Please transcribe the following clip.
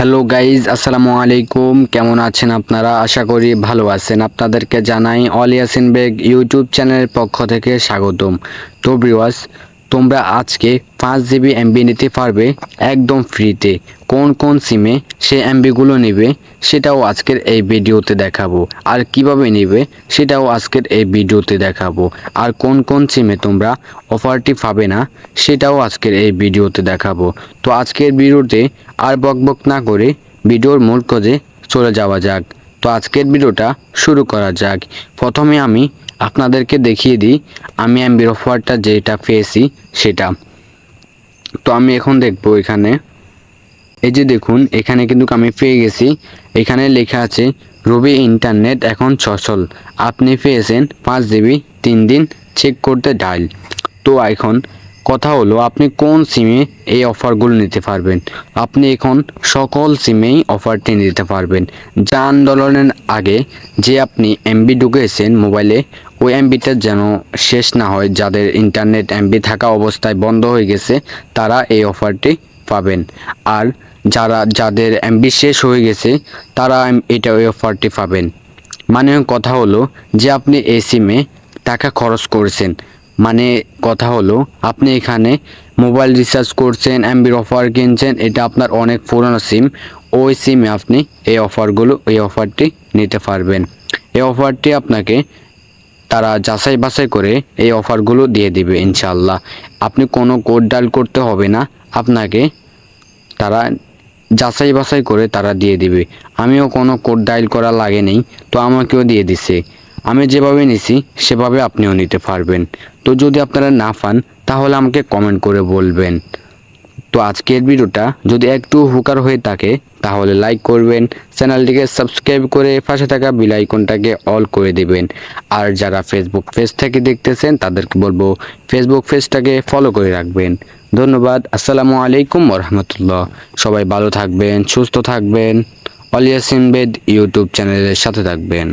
Hello guys, আসসালামু আলাইকুম। কেমন আছেন আপনারা? আশা করি ভালো আছেন। আপনাদেরকে জানাই অল ইয়াসিন বেগ ইউটিউব চ্যানেলের পক্ষ থেকে স্বাগতম। তো ভিউয়ার্স, তোমরা আজকে 5 জিবি এমবি নিতে পারবে একদম ফ্রিতে। কোন কোন সিমে সে এমবিগুলো নেবে সেটাও আজকের এই ভিডিওতে দেখাবো, আর কিভাবে নেবে সেটাও আজকের এই ভিডিওতে দেখাবো, আর কোন কোন সিমে তোমরা অফারটি পাবে না সেটাও আজকের এই ভিডিওতে দেখাবো। তো আজকের ভিডিওতে আর বকবক না করে ভিডিওর মূল কাজে চলে যাওয়া যাক। তো আজকের ভিডিওটা শুরু করা যাক। প্রথমে আমি আপনাদেরকে দেখিয়ে দিই আমি এমবির অফারটা যেটা পেয়েছি সেটা। তো আমি এখন দেখবো এখানে, এই যে দেখুন এখানে কিন্তু আমি পেয়ে গেছি। এখানে লেখা আছে রবি ইন্টারনেট এখন সচল, আপনি পেয়েছেন 5 জিবি 3 দিন চেক করতে ডায়াল। তো এখন কথা হলো আপনি কোন সিমে এই অফারগুলো নিতে পারবেন। আপনি এখন সকল সিমেই অফারটি নিতে পারবেন। যা আন্দোলনের আগে যে আপনি এমবি ঢুকেছেন মোবাইলে, ওই এমবিটা যেন শেষ না হয়। যাদের ইন্টারনেট এমবি থাকা অবস্থায় বন্ধ হয়ে গেছে তারা এই অফারটি পাবেন, আর যাদের এমবি শেষ হয়ে গেছে তারা এটা ওই অফারটি পাবেন। মানে কথা হলো যে আপনি এই সিমে টাকা খরচ করেছেন, মানে কথা হলো আপনি এখানে মোবাইল রিচার্জ করছেন, এমবির অফার কিনছেন, এটা আপনার অনেক পুরনো সিম, ওই সিমে আপনি এই অফারটি নিতে পারবেন। এই অফারটি আপনাকে তারা যাচাই বাছাই করে এই অফারগুলো দিয়ে দিবে ইনশাল্লাহ। আপনি কোনো কোড ডায়াল করতে হবে না, আপনাকে তারা যাচাই বাছাই করে তারা দিয়ে দিবে। আমিও কোনো কোড ডায়াল করা লাগেনি, তো আমাকেও দিয়ে দিছে। আমি যেভাবে নিছি সেভাবে আপনিও নিতে পারবেন। তো যদি আপনারা না পান তাহলে আমাকে কমেন্ট করে বলবেন। তো আজকের ভিডিওটা যদি একটু উপকার হয়ে থাকে তাহলে লাইক করবেন, চ্যানেলটিকে সাবস্ক্রাইব করে পাশে থাকা বেল আইকনটাকে অল করে দিবেন। আর যারা ফেসবুক পেজ থেকে দেখতেছেন তাদেরকে বলবো ফেসবুক পেজটাকে ফলো করে রাখবেন। ধন্যবাদ। আসসালামু আলাইকুম ওরহমতুল্লাহ। সবাই ভালো থাকবেন, সুস্থ থাকবেন, অল ইয়াসিন বেগ ইউটিউব চ্যানেলের সাথে থাকবেন।